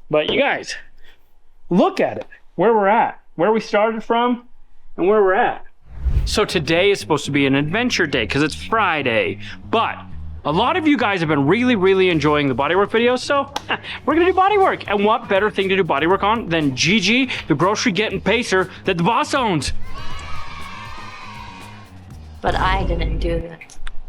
But you guys, look at it, where we're at, where we started from, and where we're at. So today is supposed to be an adventure day because it's Friday, but a lot of you guys have been really enjoying the bodywork videos, so we're gonna do bodywork. And what better thing to do bodywork on than Gigi, the grocery getting pacer that the boss owns? But I didn't do it.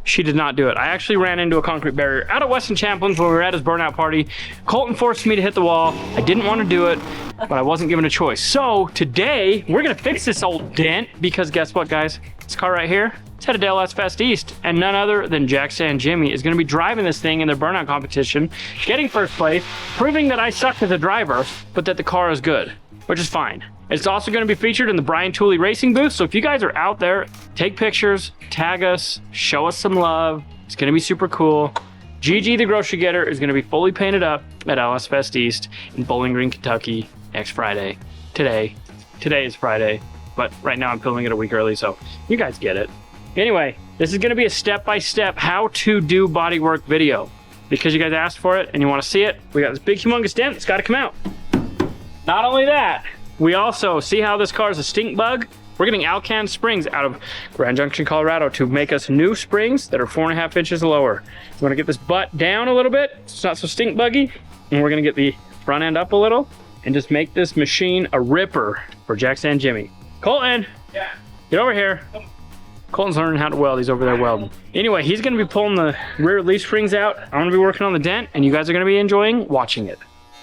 She did not do it. I actually ran into a concrete barrier out at Weston Champlin's when we were at his burnout party. Colton forced me to hit the wall. I didn't want to do it, but I wasn't given a choice. So today, we're gonna fix this old dent because guess what, guys? This car right here, it's headed to LS Fest East, and none other than Jackson Jimmy is gonna be driving this thing in their burnout competition, getting first place, proving that I suck as a driver, but that the car is good, which is fine. It's also going to be featured in the Brian Tooley Racing booth. So if you guys are out there, take pictures, tag us, show us some love. It's going to be super cool. Gigi the grocery getter is going to be fully painted up at LS Fest East in Bowling Green, Kentucky next Friday. Today is Friday, but right now I'm filming it a week early, so you guys get it. Anyway, this is going to be a step-by-step how to do bodywork video because you guys asked for it and you want to see it. We got this big humongous dent. It's got to come out. Not only that, we also see how this car is a stink bug. We're getting Alcan springs out of Grand Junction, Colorado to make us new springs that are 4.5 inches lower. We want to get this butt down a little bit so it's not so stink buggy. And we're going to get the front end up a little and just make this machine a ripper for Jackson Jimmy. Colton, yeah, get over here. Colton's learning how to weld. He's over there welding. Anyway, he's going to be pulling the rear leaf springs out. I'm going to be working on the dent and you guys are going to be enjoying watching it.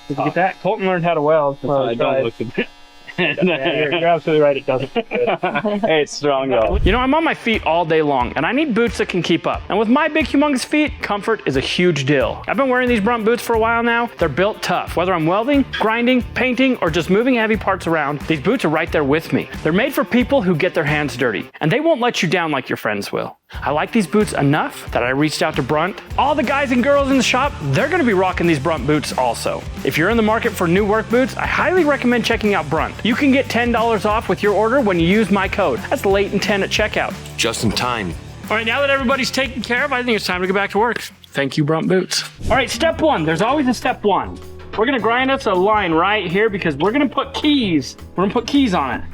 Did you get that? Colton learned how to weld. I don't look at it. Yeah, you're absolutely right, it doesn't. Hey, it's strong though. You know, I'm on my feet all day long and I need boots that can keep up. And with my big humongous feet, comfort is a huge deal. I've been wearing these Brunt boots for a while now. They're built tough. Whether I'm welding, grinding, painting, or just moving heavy parts around, these boots are right there with me. They're made for people who get their hands dirty and they won't let you down like your friends will. I like these boots enough that I reached out to Brunt. All the guys and girls in the shop, they're gonna be rocking these Brunt boots also. If you're in the market for new work boots, I highly recommend checking out Brunt. You can get $10 off with your order when you use my code. That's late and 10 at checkout. Just in time. All right, now that everybody's taken care of, I think it's time to go back to work. Thank you, Brunt boots. All right, step one, there's always a step one. We're gonna grind us a line right here because we're gonna put keys. We're gonna put keys on it.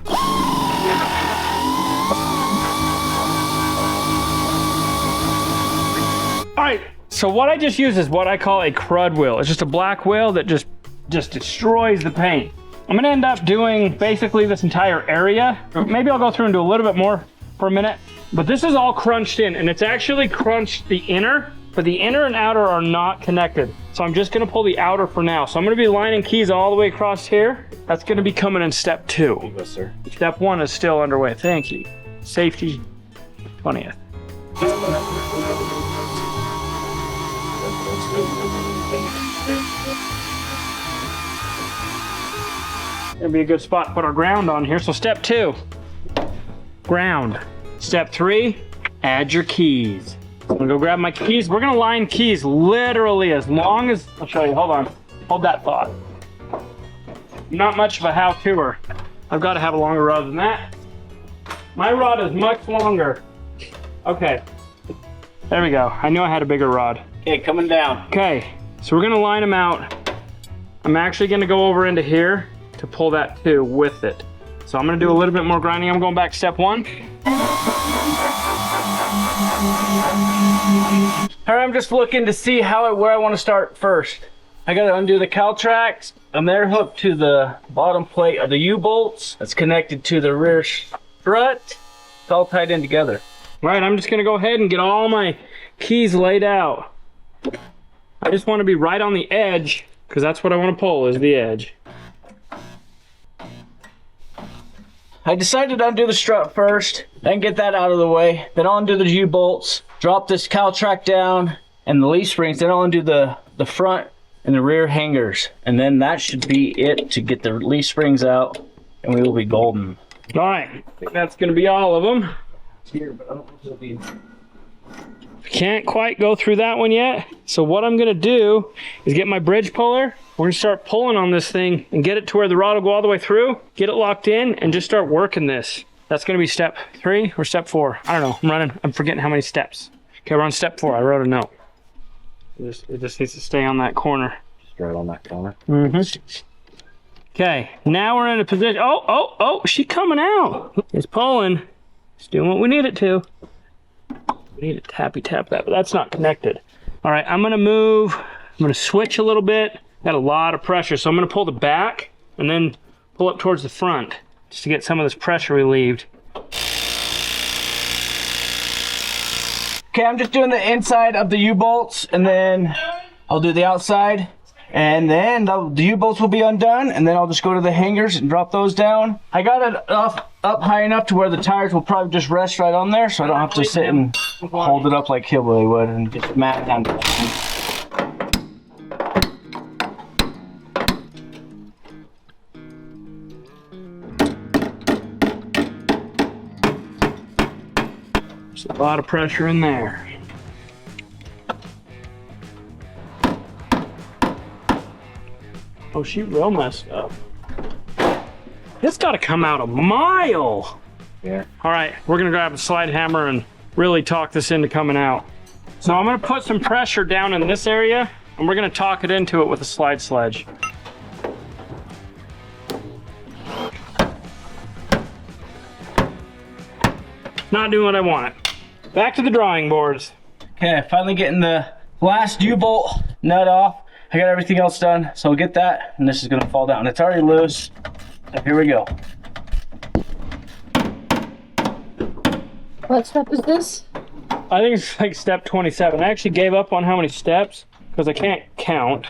All right, so what I just used is what I call a crud wheel. It's just a black wheel that just destroys the paint. I'm gonna end up doing basically this entire area. Maybe I'll go through and do a little bit more for a minute, but this is all crunched in and it's actually crunched the inner, but the inner and outer are not connected. So I'm just gonna pull the outer for now. So I'm gonna be lining keys all the way across here. That's gonna be coming in step 2. Yes, sir. Step 1 is still underway, thank you. Safety 20th. Gonna be a good spot to put our ground on here. So step 2, ground. Step 3, add your keys. I'm gonna go grab my keys. We're gonna line keys literally as long as, I'll show you, hold on. Hold that thought. Not much of a how-toer. I've gotta have a longer rod than that. My rod is much longer. Okay, there we go. I knew I had a bigger rod. Okay, coming down. Okay, so we're gonna line them out. I'm actually gonna go over into here to pull that too with it. So I'm gonna do a little bit more grinding. I'm going back to step 1. All right, I'm just looking to see where I wanna start first. I gotta undo the cowl tracks, and they're hooked to the bottom plate of the U-bolts. That's connected to the rear strut. It's all tied in together. All right, I'm just gonna go ahead and get all my keys laid out. I just wanna be right on the edge, because that's what I wanna pull, is the edge. I decided to undo the strut first, then get that out of the way. Then I'll undo the U-bolts, drop this cowl track down, and the leaf springs. Then I'll undo the front and the rear hangers. And then that should be it to get the leaf springs out, and we will be golden. All right, I think that's gonna be all of them. Here, but I don't know if it'll be. Can't quite go through that one yet. So what I'm gonna do is get my bridge puller. We're gonna start pulling on this thing and get it to where the rod will go all the way through, get it locked in, and just start working this. That's gonna be step 3 or step 4. I don't know, I'm forgetting how many steps. Okay, we're on step 4, I wrote a note. It just needs to stay on that corner. right on that counter. Okay, now we're in a position. Oh, she's coming out. It's pulling. It's doing what we need it to. We need to tappy tap that, but that's not connected. All right, I'm gonna move. I'm gonna switch a little bit. Got a lot of pressure, so I'm gonna pull the back and then pull up towards the front just to get some of this pressure relieved. Okay, I'm just doing the inside of the U-bolts, and then I'll do the outside, and then the U-bolts will be undone, and then I'll just go to the hangers and drop those down. I got it up high enough to where the tires will probably just rest right on there, so I don't have to sit and hold it up like Hillbilly would and just mat down. There's a lot of pressure in there. Oh, she real messed up. It's got to come out a mile. Yeah. All right, we're gonna grab a slide hammer and really talk this into coming out. So I'm gonna put some pressure down in this area, and we're gonna talk it into it with a slide sledge. Not doing what I want. Back to the drawing boards. Okay, finally getting the last U-bolt nut off. I got everything else done, so I'll get that, and this is gonna fall down. It's already loose, so here we go. What step is this? I think it's like step 27. I actually gave up on how many steps because I can't count.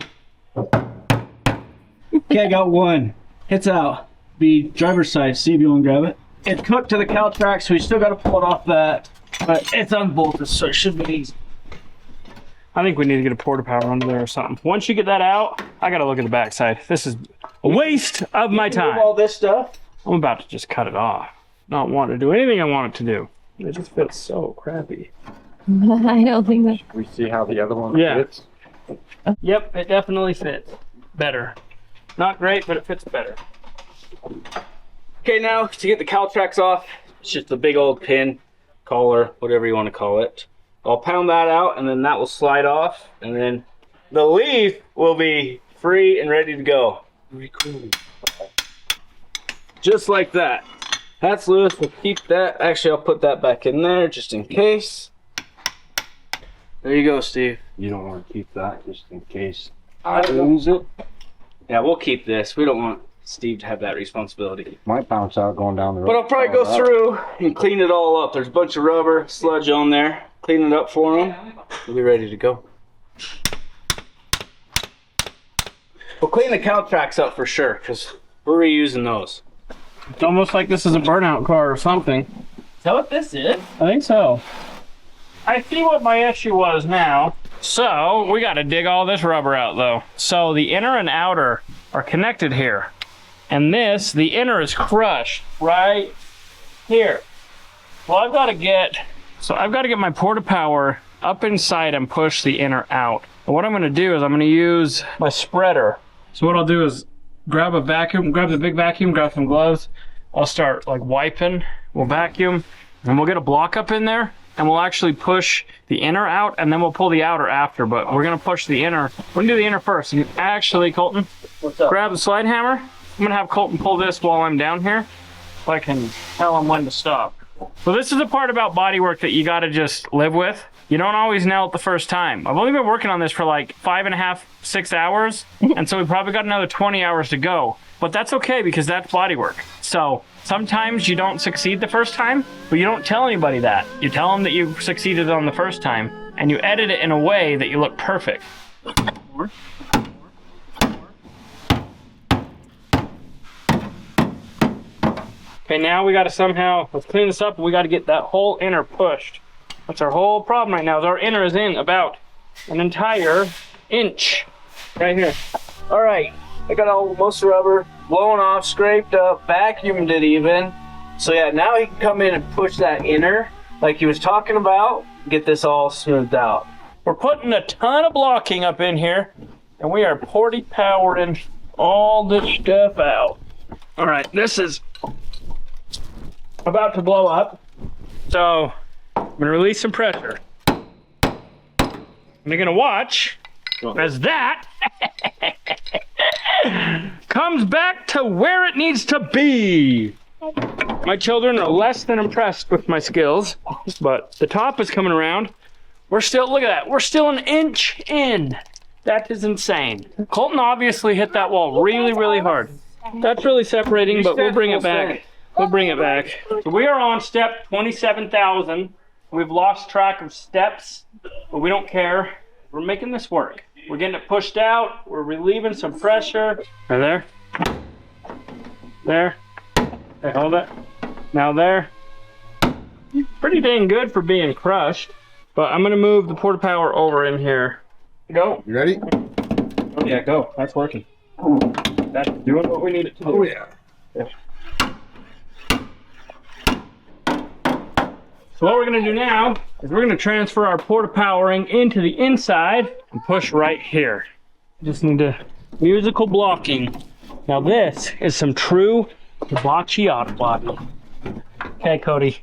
Okay, I got one. It's out. Be driver's side, see if you want to grab it. It's hooked to the cowl track, so we still got to pull it off that, but it's unbolted, so it should be easy. I think we need to get a porta power under there or something. Once you get that out, I gotta look at the backside. This is a waste of my time. All this stuff. I'm about to just cut it off. Not want to do anything I want it to do. It just fits so crappy. I don't think that. We see how the other one Yeah. fits. Yep, it definitely fits better. Not great, but it fits better. Okay, now to get the cowl tracks off, it's just a big old pin, collar, whatever you want to call it. I'll pound that out, and then that will slide off, and then the leaf will be free and ready to go. Very cool. Just like that. That's loose. We'll keep that. Actually, I'll put that back in there just in case. There you go, Steve. You don't want to keep that just in case I I lose it. Yeah, we'll keep this. We don't want Steve to have that responsibility. Might bounce out going down the road. But I'll probably go through and clean it all up. There's a bunch of rubber, sludge on there. Clean it up for them. We'll be ready to go. We'll clean the cowl tracks up for sure, because we're reusing those. It's almost like this is a burnout car or something. Is that what this is? I think so. I see what my issue was now. So we got to dig all this rubber out though. So the inner and outer are connected here. And this, the inner is crushed right here. Well, I've got to get my porta power up inside and push the inner out. And what I'm going to do is I'm going to use my spreader. So what I'll do is grab a vacuum, grab the big vacuum, grab some gloves. I'll start like wiping. We'll vacuum and we'll get a block up in there and we'll actually push the inner out and then we'll pull the outer after, but we're going to push the inner. We're going to do the inner first. And actually, Colton, What's up? grab the slide hammer. I'm going to have Colton pull this while I'm down here so I can tell him when to stop. So this is the part about bodywork that you got to just live with. You don't always nail it the first time. I've only been working on this for like 5.5, 6 hours. And so we probably got another 20 hours to go. But that's okay because that's bodywork. So sometimes you don't succeed the first time, but you don't tell anybody that. You tell them that you succeeded on the first time and you edit it in a way that you look perfect. Okay, now we got to somehow, let's clean this up. We got to get that whole inner pushed. That's our whole problem right now, is our inner is in about an entire inch right here. All right, I got all most rubber blown off, scraped up, vacuumed it even. So yeah, now he can come in and push that inner like he was talking about, get this all smoothed out. We're putting a ton of blocking up in here and we are porta powering all this stuff out. All right, this is about to blow up. So I'm gonna release some pressure. And you're gonna watch as that comes back to where it needs to be. My children are less than impressed with my skills, but the top is coming around. We're still, look at that, we're still an inch in. That is insane. Colton obviously hit that wall really, really hard. That's really separating, but we'll bring it back. We'll bring it back. So we are on step 27,000. We've lost track of steps, but we don't care. We're making this work. We're getting it pushed out. We're relieving some pressure. Right there. There. Okay, hold it. Now there. Pretty dang good for being crushed. But I'm gonna move the porta power over in here. Go. You ready? Oh yeah, go. That's working. That's doing what we need it to do. Oh yeah. So what we're gonna do now is we're gonna transfer our porta powering into the inside and push right here. Just need to musical blocking. Now this is some true hibachi auto body. Okay, Cody,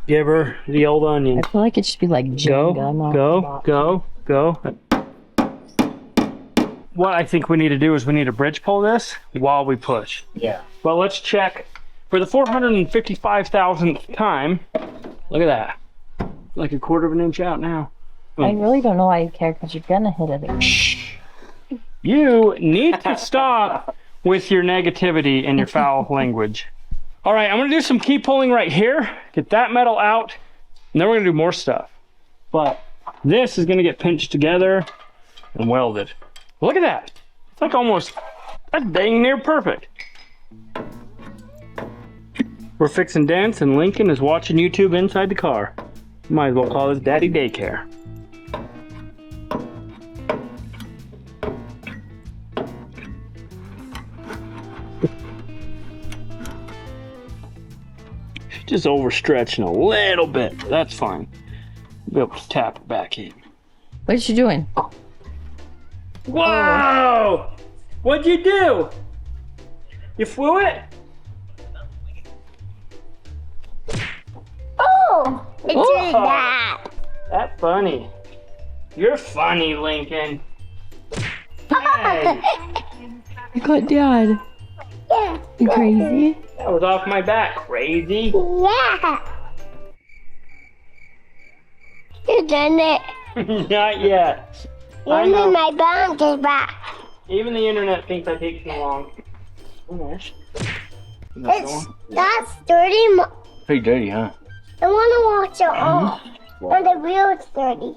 give her the old onion. I feel like it should be like Jenga. Go. What I think we need to do is we need to bridge pull this while we push. Yeah. Well, let's check for the 455,000th time. Look at that. Like a quarter of an inch out now. I really don't know why you care, because you're gonna hit it again. You need to stop with your negativity and your foul language. All right, I'm gonna do some key pulling right here, get that metal out, and then we're gonna do more stuff. But this is gonna get pinched together and welded. Look at that. It's like almost, that's dang near perfect. We're fixing dents and Lincoln is watching YouTube inside the car. Might as well call this Daddy Daycare. Just overstretching a little bit. That's fine. Be able to tap it back in. What is she doing? Whoa! What'd you do? You flew it? Oh, it Oh. did that. That's funny. You're funny, Lincoln. Hey, Good dad. Yeah. You crazy? that was off my back, crazy. Yeah. You done it. Not yet. I You know. made my bones is back. Even the internet thinks I take too long. It's that's dirty. Pretty dirty, huh? I want to wash it off. And the wheel's dirty.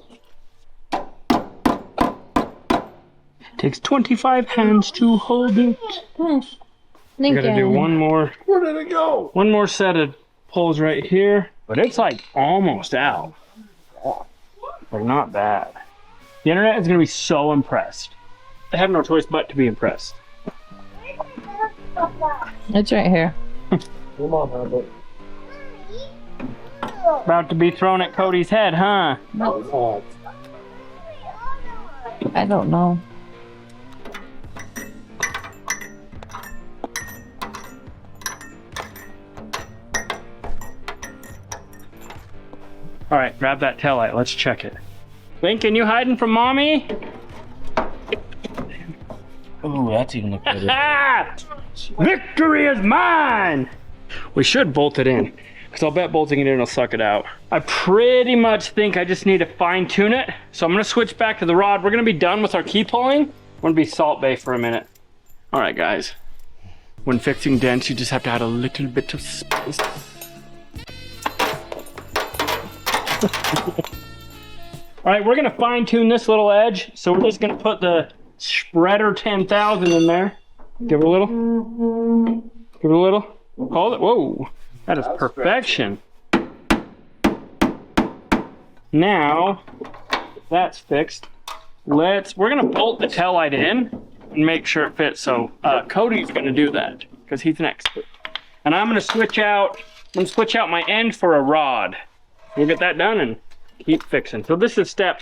Takes 25 hands to hold it. We gotta do one more. Where did it go? One more set of pulls right here, but it's like almost out. But not bad. The internet is gonna be so impressed. They have no choice but to be impressed. It's right here. Come on, Herbert. About to be thrown at Cody's head, huh? Oh, I don't know. All right, grab that taillight. Let's check it. Lincoln, you hiding from mommy? Ooh, that's even look better. Ah! Victory is mine! We should bolt it in, because I'll bet bolting it in will suck it out. I pretty much think I just need to fine tune it. So I'm gonna switch back to the rod. We're gonna be done with our key pulling. I'm gonna be Salt Bay for a minute. All right, guys. When fixing dents, you just have to add a little bit of space. All right, we're gonna fine tune this little edge. So we're just gonna put the spreader 10,000 in there. Give it a little. Give it a little. Hold it. Whoa, that is perfection. Now that's fixed. We're gonna bolt the taillight in and make sure it fits. So Cody's gonna do that because he's an expert. And I'm gonna switch out my end for a rod. We'll get that done and keep fixing. So this is step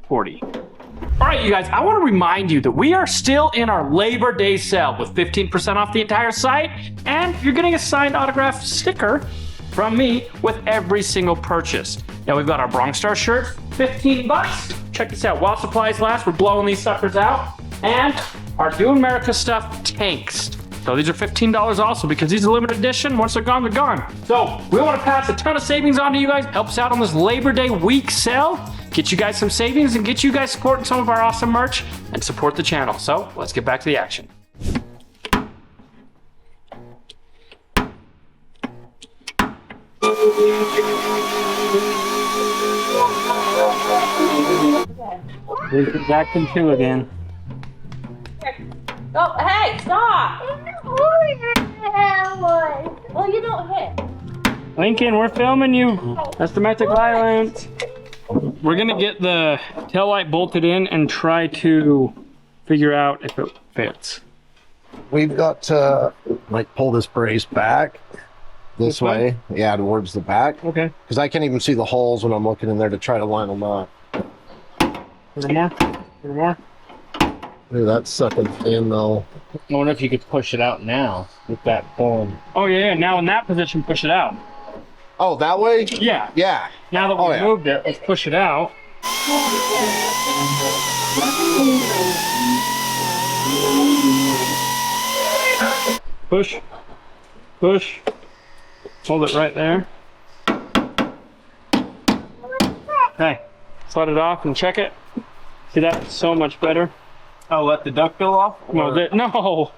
40. All right, you guys, I want to remind you that we are still in our Labor Day sale with 15% off the entire site, and you're getting a signed autographed sticker from me with every single purchase. Now we've got our Bronx Star shirt, 15 bucks. Check this out, while supplies last, we're blowing these suckers out. And our Do America stuff tanks. So these are $15 also because these are limited edition. Once they're gone, they're gone. So we want to pass a ton of savings on to you guys. Help us out on this Labor Day week sale. Get you guys some savings and get you guys supporting some of our awesome merch and support the channel. So let's get back to the action. Here's back in two again. Oh, hey, stop! Well, you don't hit. Lincoln, we're filming you. That's domestic violence. We're gonna get the tail light bolted in and try to figure out if it fits. We've got to like pull this brace back this way. Yeah, towards the back. Okay. Because I can't even see the holes when I'm looking in there to try to line them up. A little more. A little more. Dude, that's sucking in though. I wonder if you could push it out now with that pulling. Oh yeah, now in that position, push it out. Oh, that way? Yeah. Yeah. Now that we moved it, let's push it out. Push. Push. Hold it right there. Okay. Slide it off and check it. See, that's so much better. Oh, let the duck bill off? No, no.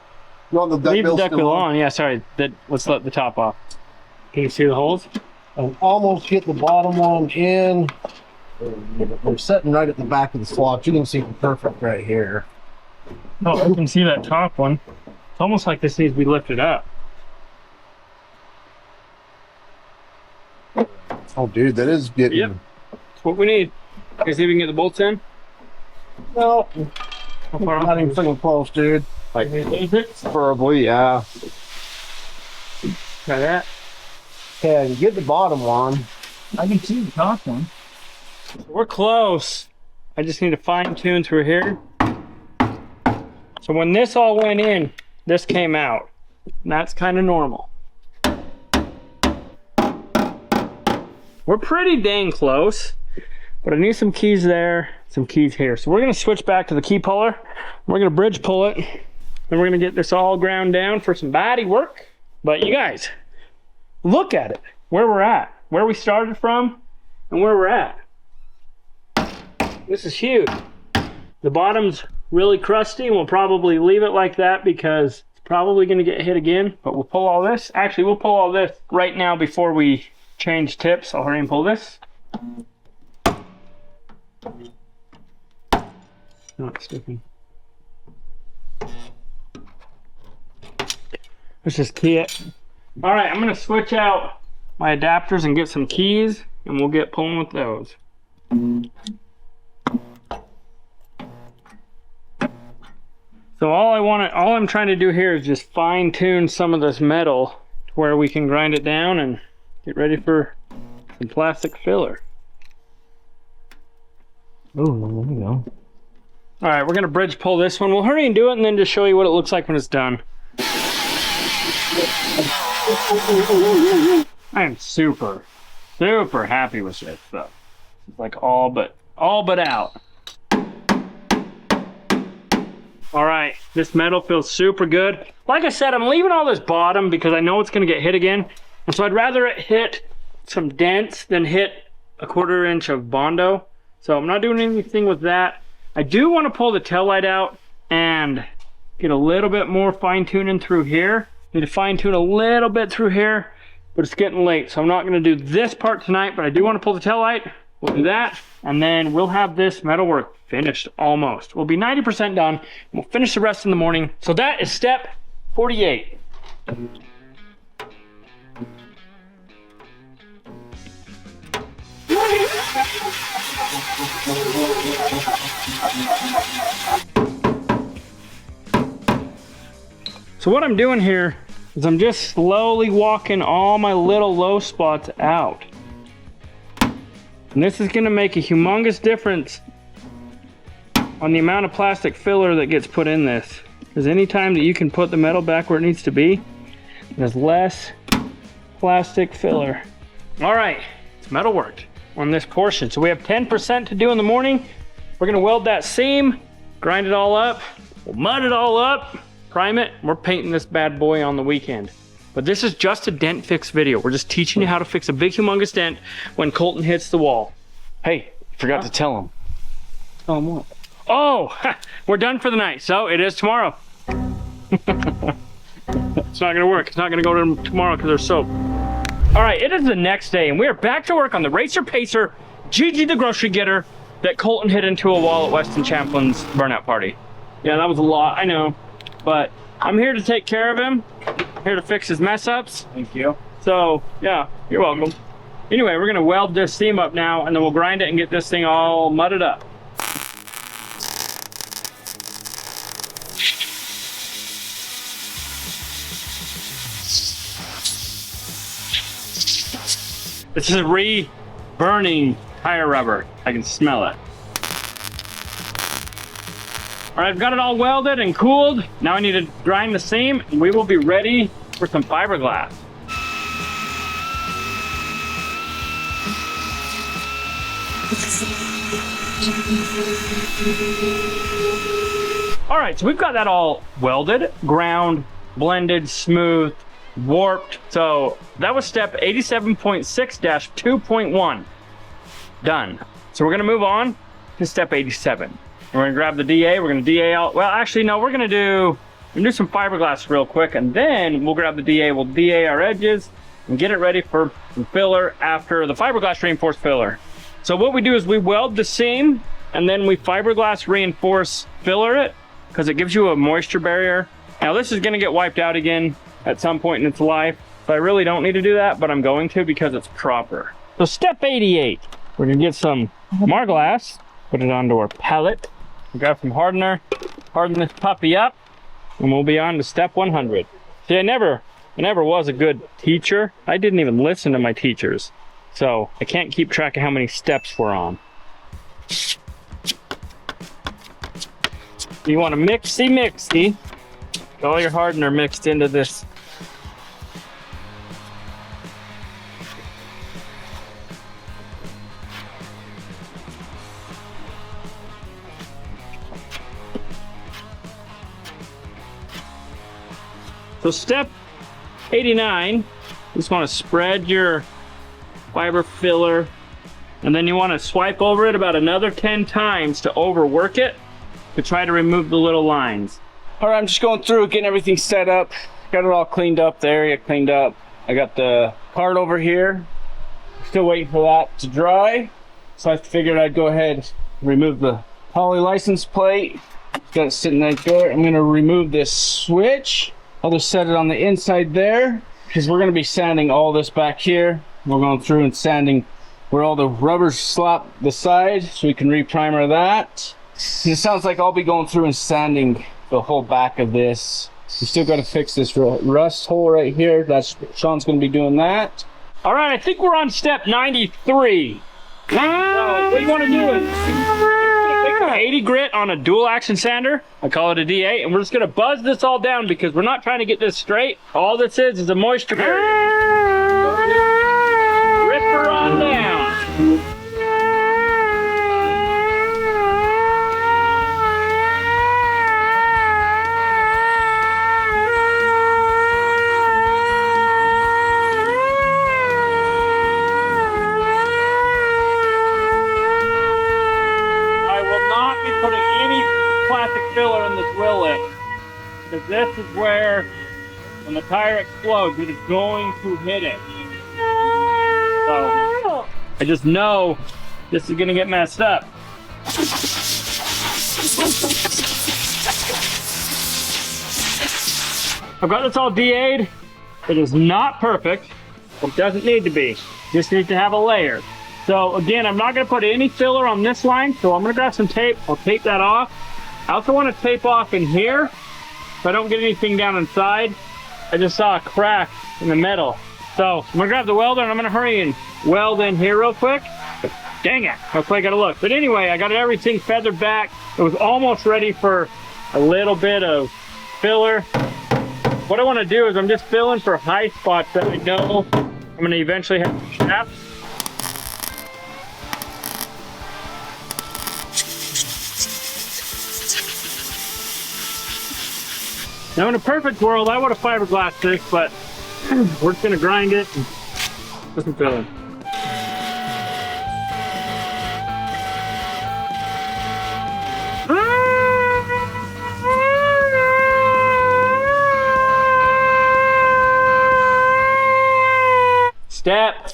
You want the duck Leave the bill duck still bill on. Yeah, sorry. Let's let the top off. Can you see the holes? I almost hit the bottom one in. They're sitting right at the back of the slot. You can see them perfect right here. Oh, I can see that top one. It's almost like this needs to be lifted up. Oh, dude, that is getting. Yep. That's what we need. Can you see if we can get the bolts in? No, How far not even freaking close, dude. Like, is it? Preferably, yeah. Try that. Okay, you get the bottom one. I can see the top one. We're close. I just need to fine tune through here. So when this all went in, this came out. And that's kind of normal. We're pretty dang close, but I need some keys there, some keys here. So we're gonna switch back to the key puller. We're gonna bridge pull it. Then we're gonna get this all ground down for some body work. But you guys, look at it, where we're at, where we started from, and where we're at. This is huge. The bottom's really crusty, and we'll probably leave it like that because it's probably gonna get hit again, but we'll pull all this. Actually, we'll pull all this right now before we change tips. I'll hurry and pull this. Not sticking. Let's just key it. All right, I'm gonna switch out my adapters and get some keys, and we'll get pulling with those. So all I'm trying to do here is just fine tune some of this metal to where we can grind it down and get ready for some plastic filler. Oh, there we go. All right, we're gonna bridge pull this one. We'll hurry and do it and then just show you what it looks like when it's done. I am super happy with this stuff. It's like all but out. All right, this metal feels super good. Like I said, I'm leaving all this bottom because I know it's gonna get hit again. And so I'd rather it hit some dents than hit a 1/4 inch of Bondo. So I'm not doing anything with that. I do want to pull the tail light out and get a little bit more fine tuning through here. Need to fine tune a little bit through here, but it's getting late. So I'm not gonna do this part tonight, but I do want to pull the tail light. We'll do that, and then we'll have this metal work finished almost. We'll be 90% done. We'll finish the rest in the morning. So that is step 48. So what I'm doing here is I'm just slowly walking all my little low spots out. And this is gonna make a humongous difference on the amount of plastic filler that gets put in this. Because anytime that you can put the metal back where it needs to be, there's less plastic filler. All right, it's metal worked on this portion. So we have 10% to do in the morning. We're gonna weld that seam, grind it all up, We'll mud it all up, prime it. We're painting this bad boy on the weekend. But this is just a dent fix video. We're just teaching you how to fix a big humongous dent when Colton hits the wall. Hey, forgot to tell him. Tell him what? Oh, we're done for the night. So it is tomorrow. It's not gonna work. It's not gonna go to tomorrow because there's soap. All right, it is the next day and we are back to work on the Racer Pacer Gigi the grocery getter that Colton hit into a wall at Weston Champlin's burnout party. Yeah, that was a lot, I know. But I'm here to take care of him. Here to fix his mess ups. Thank you. So, yeah, you're welcome. Anyway, we're gonna weld this seam up now and then we'll grind it and get this thing all mudded up. This is re-burning tire rubber. I can smell it. All right, I've got it all welded and cooled. Now I need to grind the seam and we will be ready for some fiberglass. All right, so we've got that all welded, ground, blended, smooth, warped. So that was step 87.6-2.1. Done. So we're gonna move on to step 87. We're gonna grab the DA, we're gonna DA out. Well, actually, no, we're gonna do some fiberglass real quick and then we'll grab the DA, we'll DA our edges and get it ready for some filler after the fiberglass reinforced filler. So what we do is we weld the seam and then we fiberglass reinforce filler it because it gives you a moisture barrier. Now this is gonna get wiped out again at some point in its life. So I really don't need to do that, but I'm going to because it's proper. So step 88, we're gonna get some Marglass, put it onto our pallet. Grab some hardener, harden this puppy up, and we'll be on to step 100. See, I never was a good teacher. I didn't even listen to my teachers. So I can't keep track of how many steps we're on. You want to mixy. Get all your hardener mixed into this. So step 89, you just want to spread your fiber filler and then you want to swipe over it about another 10 times to overwork it to try to remove the little lines. All right, I'm just going through, getting everything set up. Got it all cleaned up, the area cleaned up. I got the part over here. Still waiting for that to dry. So I figured I'd go ahead and remove the poly license plate. Got it sitting right there. I'm gonna remove this switch. I'll just set it on the inside there because we're gonna be sanding all this back here. We're going through and sanding where all the rubbers slap the side so we can re-primer that. And it sounds like I'll be going through and sanding the whole back of this. We still got to fix this rust hole right here. That's Sean's going to be doing that. All right, I think we're on step 93. So what you want to do is take an 80 grit on a dual action sander. I call it a DA, and we're just going to buzz this all down because we're not trying to get this straight. All this is a moisture barrier. Rip her on down. Filler in this wheel lip because this is where when the tire explodes it is going to hit it. So I just know this is gonna get messed up. I've got this all DA'd. It is not perfect. It doesn't need to be. Just needs to have a layer. So again, I'm not gonna put any filler on this line, so I'm gonna grab some tape. I'll tape that off. I also want to tape off in here so I don't get anything down inside. I just saw a crack in the metal. So I'm gonna grab the welder and I'm gonna hurry and weld in here real quick. Dang it, that's why I gotta look. But anyway, I got everything feathered back. It was almost ready for a little bit of filler. What I want to do is I'm just filling for high spots that I know I'm gonna eventually have to shaft. Now in a perfect world, I would have fiberglass this, but we're just gonna grind it and put some filler. Step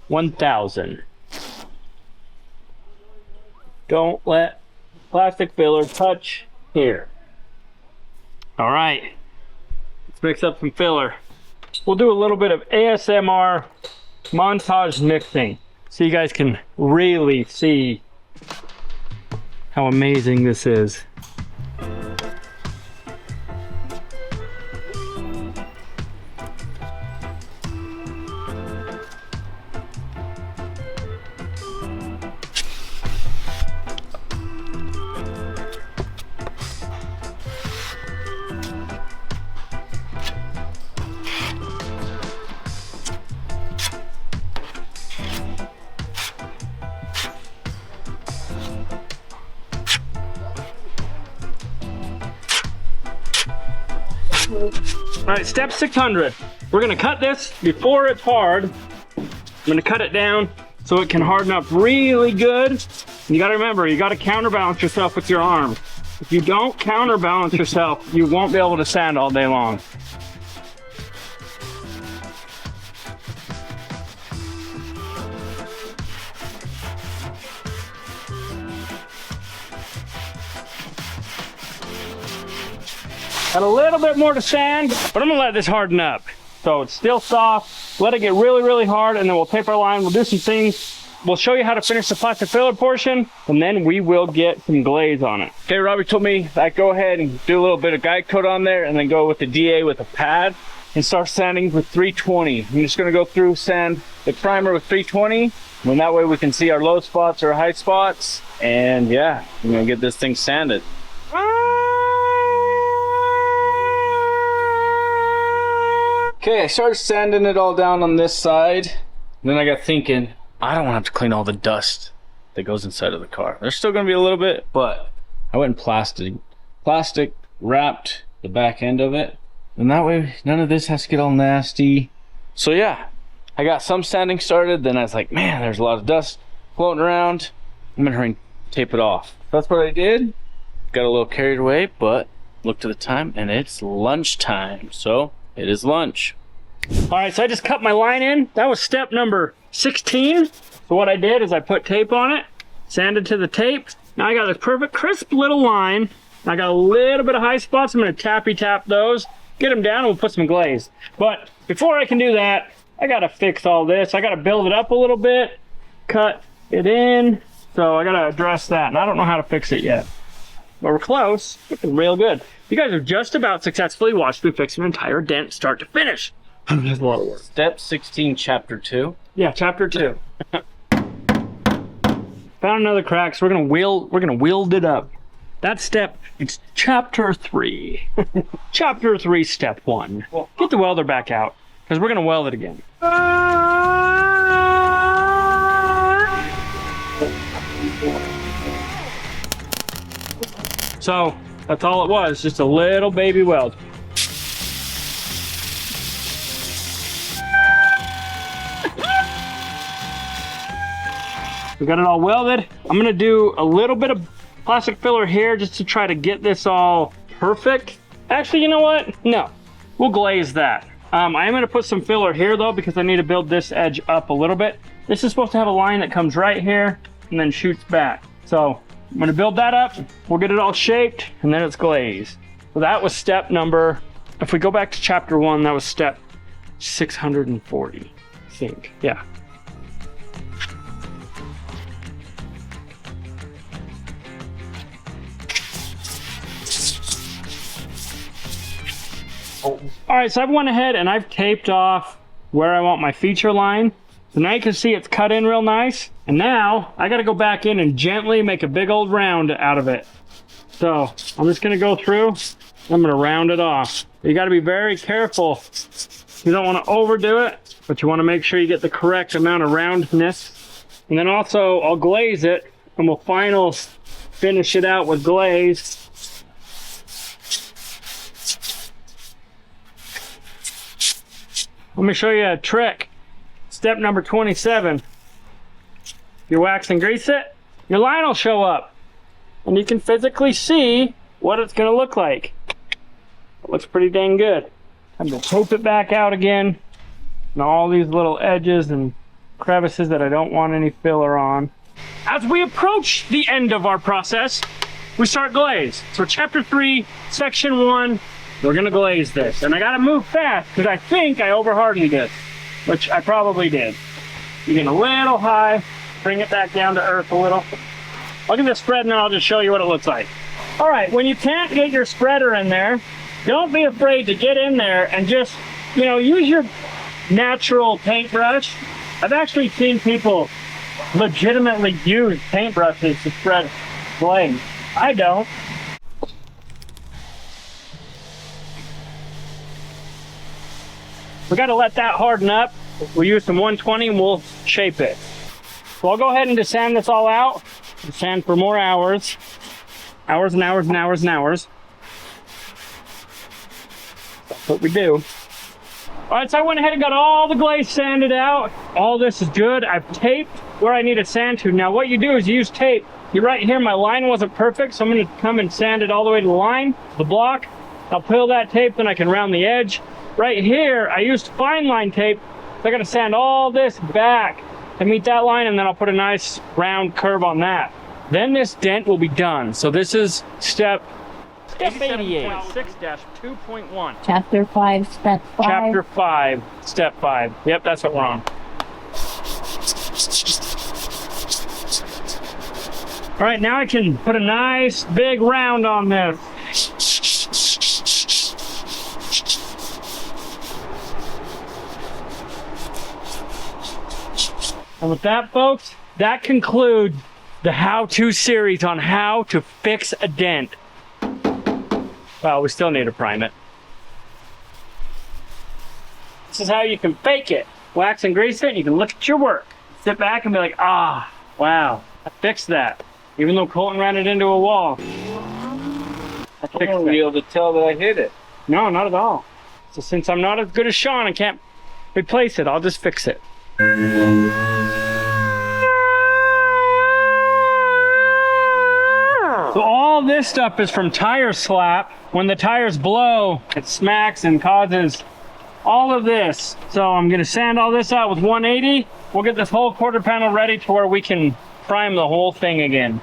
1000. Don't let plastic filler touch here. All right, let's mix up some filler. We'll do a little bit of ASMR montage mixing so you guys can really see how amazing this is. All right, step 600. We're gonna cut this before it's hard. I'm gonna cut it down so it can harden up really good. And you gotta remember, you gotta counterbalance yourself with your arm. If you don't counterbalance yourself, you won't be able to sand all day long. Got a little bit more to sand, but I'm gonna let this harden up. So it's still soft, let it get really, really hard, and then we'll tape our line, we'll do some things. We'll show you how to finish the plastic filler portion, and then we will get some glaze on it. Okay, Robbie told me that go ahead and do a little bit of guide coat on there, and then go with the DA with a pad, and start sanding with 320. I'm just gonna go through, sand the primer with 320, and that way we can see our low spots or high spots, and yeah, we're gonna get this thing sanded. Okay, I started sanding it all down on this side. And then I got thinking, I don't want to have to clean all the dust that goes inside of the car. There's still going to be a little bit, but I went in plastic wrapped the back end of it. And that way, none of this has to get all nasty. So yeah, I got some sanding started. Then I was like, man, there's a lot of dust floating around. I'm gonna hurry and tape it off. That's what I did. Got a little carried away, but looked at the time and it's lunchtime. So it is lunch. All right, so I just cut my line in. That was step number 16. So what I did is I put tape on it, sanded to the tape. Now I got this perfect crisp little line. I got a little bit of high spots. I'm gonna tappy tap those, get them down, and we'll put some glaze. But before I can do that, I gotta fix all this. I gotta build it up a little bit, cut it in. So I gotta address that, and I don't know how to fix it yet. But we're close, looking real good. You guys have just about successfully watched me fix an entire dent start to finish. That's a lot of work. Step 16, chapter 2. Yeah, chapter 2. Found another crack, so we're gonna weld it up. That step, it's chapter 3. Chapter 3, step 1. Get the welder back out, because we're gonna weld it again. So that's all it was, just a little baby weld. We got it all welded. I'm gonna do a little bit of plastic filler here just to try to get this all perfect. Actually, you know what? No, we'll glaze that. I am gonna put some filler here though, because I need to build this edge up a little bit. This is supposed to have a line that comes right here and then shoots back. So I'm gonna build that up. We'll get it all shaped and then it's glazed. So that was step number, if we go back to chapter 1, that was step 640, I think, yeah. All right, so I've went ahead and I've taped off where I want my feature line. So now you can see it's cut in real nice. And now I gotta go back in and gently make a big old round out of it. So I'm just gonna go through, I'm gonna round it off. You gotta be very careful. You don't wanna overdo it, but you wanna make sure you get the correct amount of roundness. And then also I'll glaze it and we'll finish it out with glaze. Let me show you a trick. Step number 27. You wax and grease it, your line will show up. And you can physically see what it's gonna look like. It looks pretty dang good. I'm gonna tape it back out again. And all these little edges and crevices that I don't want any filler on. As we approach the end of our process, we start glaze. So chapter 3, section 1, we're gonna glaze this. And I gotta move fast because I think I overhardened it, which I probably did. You get a little high, bring it back down to earth a little. I'll give it a spread and then I'll just show you what it looks like. All right, when you can't get your spreader in there, don't be afraid to get in there and just, you know, use your natural paintbrush. I've actually seen people legitimately use paintbrushes to spread glaze. I don't. We gotta let that harden up. We'll use some 120 and we'll shape it. So I'll go ahead and just sand this all out. Sand for more hours. Hours and hours and hours and hours. That's what we do. All right, so I went ahead and got all the glaze sanded out. All this is good. I've taped where I need to sand to. Now what you do is you use tape. You're right here, my line wasn't perfect, so I'm gonna come and sand it all the way to the line, the block. I'll peel that tape, then I can round the edge. Right here, I used fine line tape. So I gotta sand all this back to meet that line, and then I'll put a nice round curve on that. Then this dent will be done. So this is step 88, 6-2.1. Chapter 5, step 5. Chapter 5, step 5. Yep, that's what we're on. All right, now I can put a nice big round on this. And with that, folks, that concludes the how-to series on how to fix a dent. Well, we still need to prime it. This is how you can fake it. Wax and grease it, and you can look at your work. Sit back and be like, ah, wow, I fixed that. Even though Colton ran it into a wall. I fixed won't be able to tell that I hit it. No, not at all. So since I'm not as good as Sean, I can't replace it. I'll just fix it. So all this stuff is from tire slap. When the tires blow, it smacks and causes all of this. So I'm gonna sand all this out with 180. We'll get this whole quarter panel ready to where we can prime the whole thing again.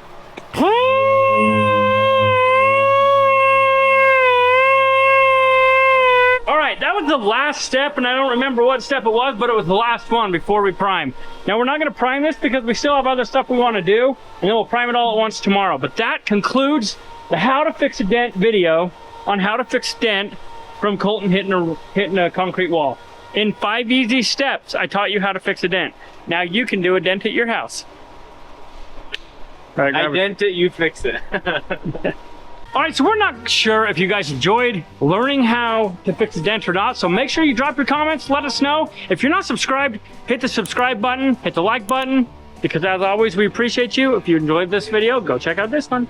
All right, that was the last step, and I don't remember what step it was, but it was the last one before we prime. Now we're not gonna prime this because we still have other stuff we wanna do, and then we'll prime it all at once tomorrow. But that concludes the how to fix a dent video on how to fix dent from Colton hitting a concrete wall. In 5 easy steps, I taught you how to fix a dent. Now you can do a dent at your house. All right, I dent it, you fix it. All right, so we're not sure if you guys enjoyed learning how to fix a dent or not, so make sure you drop your comments, let us know. If you're not subscribed, hit the subscribe button, hit the like button, because as always, we appreciate you. If you enjoyed this video, go check out this one.